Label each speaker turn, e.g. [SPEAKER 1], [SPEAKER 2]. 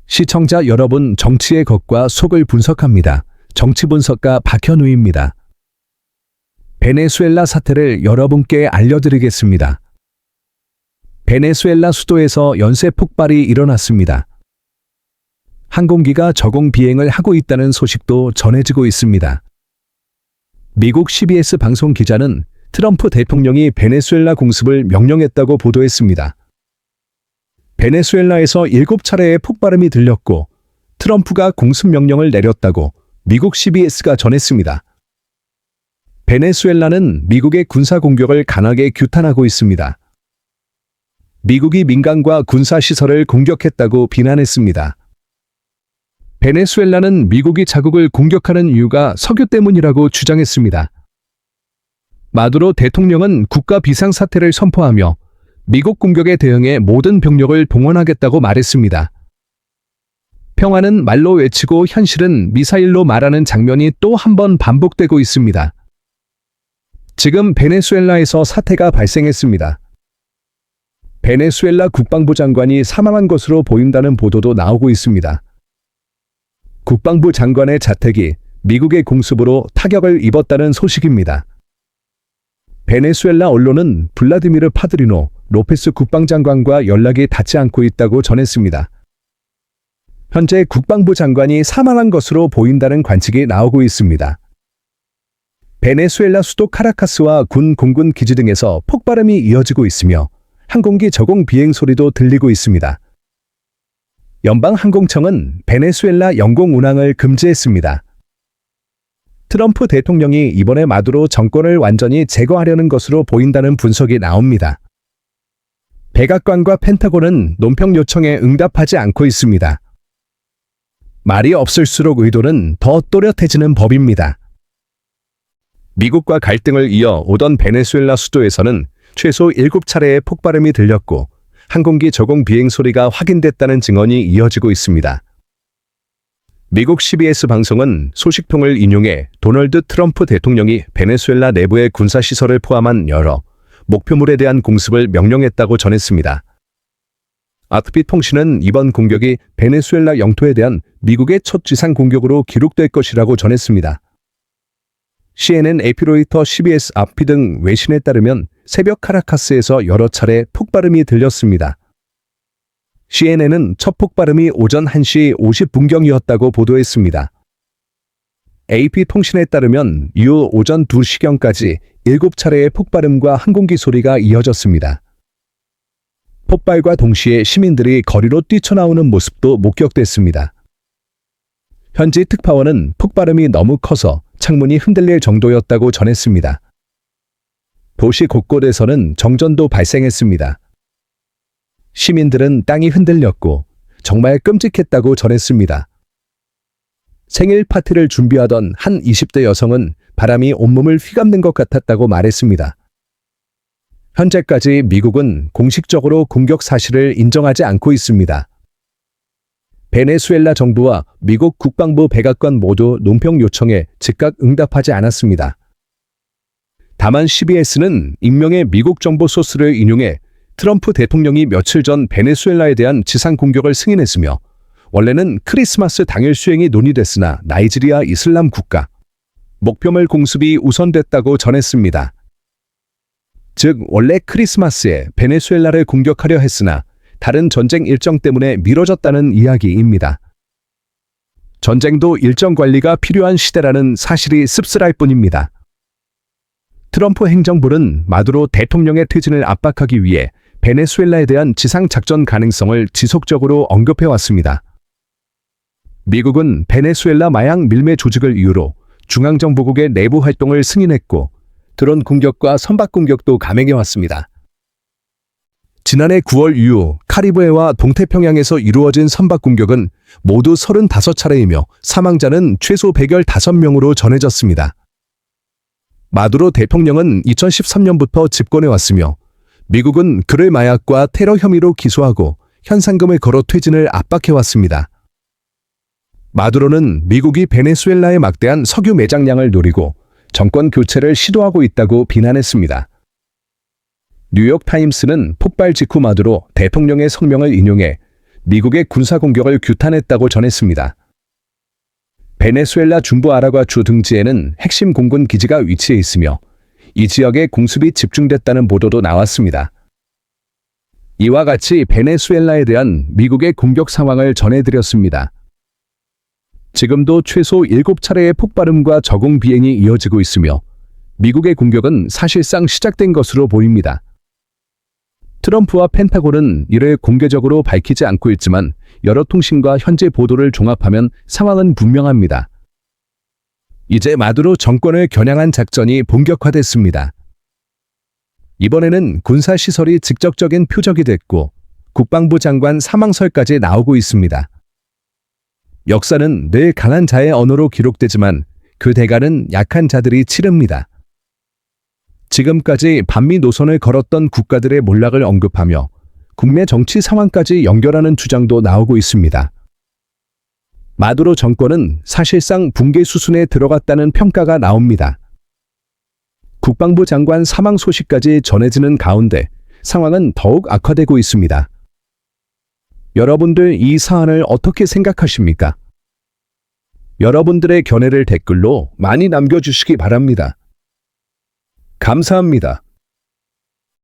[SPEAKER 1] 시청자 여러분, 정치의 겉과 속을 분석합니다. 정치분석가 박현우입니다. 베네수엘라 사태를 여러분께 알려드리겠습니다. 베네수엘라 수도에서 연쇄 폭발이 일어났습니다. 항공기가 저공 비행을 하고 있다는 소식도 전해지고 있습니다. 미국 CBS 방송 기자는 트럼프 대통령이 베네수엘라 공습을 명령했다고 보도했습니다. 베네수엘라에서 7차례의 폭발음이 들렸고 트럼프가 공습 명령을 내렸다고 미국 CBS가 전했습니다. 베네수엘라는 미국의 군사 공격을 강하게 규탄하고 있습니다. 미국이 민간과 군사시설을 공격했다고 비난했습니다. 베네수엘라는 미국이 자국을 공격하는 이유가 석유 때문이라고 주장했습니다. 마두로 대통령은 국가 비상사태를 선포하며 미국 공격에 대응해 모든 병력을 동원하겠다고 말했습니다. 평화는 말로 외치고 현실은 미사일로 말하는 장면이 또 한 번 반복되고 있습니다. 지금 베네수엘라에서 사태가 발생했습니다. 베네수엘라 국방부 장관이 사망한 것으로 보인다는 보도도 나오고 있습니다. 국방부 장관의 자택이 미국의 공습으로 타격을 입었다는 소식입니다. 베네수엘라 언론은 블라디미르 파드리노 로페스 국방장관과 연락이 닿지 않고 있다고 전했습니다. 현재 국방부 장관이 사망한 것으로 보인다는 관측이 나오고 있습니다. 베네수엘라 수도 카라카스와 군 공군 기지 등에서 폭발음이 이어지고 있으며 항공기 저공 비행 소리도 들리고 있습니다. 연방항공청은 베네수엘라 영공 운항을 금지했습니다. 트럼프 대통령이 이번에 마두로 정권을 완전히 제거하려는 것으로 보인다는 분석이 나옵니다. 백악관과 펜타곤은 논평 요청에 응답하지 않고 있습니다. 말이 없을수록 의도는 더 또렷해지는 법입니다. 미국과 갈등을 이어 오던 베네수엘라 수도에서는 최소 7차례의 폭발음이 들렸고 항공기 저공 비행 소리가 확인됐다는 증언이 이어지고 있습니다. 미국 CBS 방송은 소식통을 인용해 도널드 트럼프 대통령이 베네수엘라 내부의 군사시설을 포함한 여러 목표물에 대한 공습을 명령했다고 전했습니다. 아트핏 통신은 이번 공격이 베네수엘라 영토에 대한 미국의 첫 지상 공격으로 기록될 것이라고 전했습니다. CNN, 에피로이터, CBS, 앞피 등 외신에 따르면 새벽 카라카스에서 여러 차례 폭발음이 들렸습니다. CNN은 첫 폭발음이 오전 1시 50분경이었다고 보도했습니다. AP통신에 따르면 이후 오전 2시경까지 7차례의 폭발음과 항공기 소리가 이어졌습니다. 폭발과 동시에 시민들이 거리로 뛰쳐나오는 모습도 목격됐습니다. 현지 특파원은 폭발음이 너무 커서 창문이 흔들릴 정도였다고 전했습니다. 도시 곳곳에서는 정전도 발생했습니다. 시민들은 땅이 흔들렸고 정말 끔찍했다고 전했습니다. 생일 파티를 준비하던 한 20대 여성은 바람이 온몸을 휘감는 것 같았다고 말했습니다. 현재까지 미국은 공식적으로 공격 사실을 인정하지 않고 있습니다. 베네수엘라 정부와 미국 국방부 백악관 모두 논평 요청에 즉각 응답하지 않았습니다. 다만 CBS는 익명의 미국 정보 소스를 인용해 트럼프 대통령이 며칠 전 베네수엘라에 대한 지상 공격을 승인했으며 원래는 크리스마스 당일 수행이 논의됐으나 나이지리아 이슬람 국가 목표물 공습이 우선됐다고 전했습니다. 즉 원래 크리스마스에 베네수엘라를 공격하려 했으나 다른 전쟁 일정 때문에 미뤄졌다는 이야기입니다. 전쟁도 일정 관리가 필요한 시대라는 사실이 씁쓸할 뿐입니다. 트럼프 행정부는 마두로 대통령의 퇴진을 압박하기 위해 베네수엘라에 대한 지상 작전 가능성을 지속적으로 언급해왔습니다. 미국은 베네수엘라 마약 밀매 조직을 이유로 중앙정보국의 내부 활동을 승인했고 드론 공격과 선박 공격도 감행해왔습니다. 지난해 9월 이후 카리브해와 동태평양에서 이루어진 선박 공격은 모두 35차례이며 사망자는 최소 115명으로 전해졌습니다. 마두로 대통령은 2013년부터 집권해왔으며 미국은 그를 마약과 테러 혐의로 기소하고 현상금을 걸어 퇴진을 압박해왔습니다. 마두로는 미국이 베네수엘라의 막대한 석유 매장량을 노리고 정권 교체를 시도하고 있다고 비난했습니다. 뉴욕타임스는 폭발 직후 마두로 대통령의 성명을 인용해 미국의 군사 공격을 규탄했다고 전했습니다. 베네수엘라 중부 아라과주 등지에는 핵심 공군 기지가 위치해 있으며 이 지역에 공습이 집중됐다는 보도도 나왔습니다. 이와 같이 베네수엘라에 대한 미국의 공격 상황을 전해드렸습니다. 지금도 최소 7차례의 폭발음과 저공 비행이 이어지고 있으며 미국의 공격은 사실상 시작된 것으로 보입니다. 트럼프와 펜타곤은 이를 공개적으로 밝히지 않고 있지만 여러 통신과 현재 보도를 종합하면 상황은 분명합니다. 이제 마두로 정권을 겨냥한 작전이 본격화됐습니다. 이번에는 군사시설이 직접적인 표적이 됐고 국방부 장관 사망설까지 나오고 있습니다. 역사는 늘 강한 자의 언어로 기록되지만 그 대가는 약한 자들이 치릅니다. 지금까지 반미 노선을 걸었던 국가들의 몰락을 언급하며 국내 정치 상황까지 연결하는 주장도 나오고 있습니다. 마두로 정권은 사실상 붕괴 수순에 들어갔다는 평가가 나옵니다. 국방부 장관 사망 소식까지 전해지는 가운데 상황은 더욱 악화되고 있습니다. 여러분들 이 사안을 어떻게 생각하십니까? 여러분들의 견해를 댓글로 많이 남겨주시기 바랍니다. 감사합니다.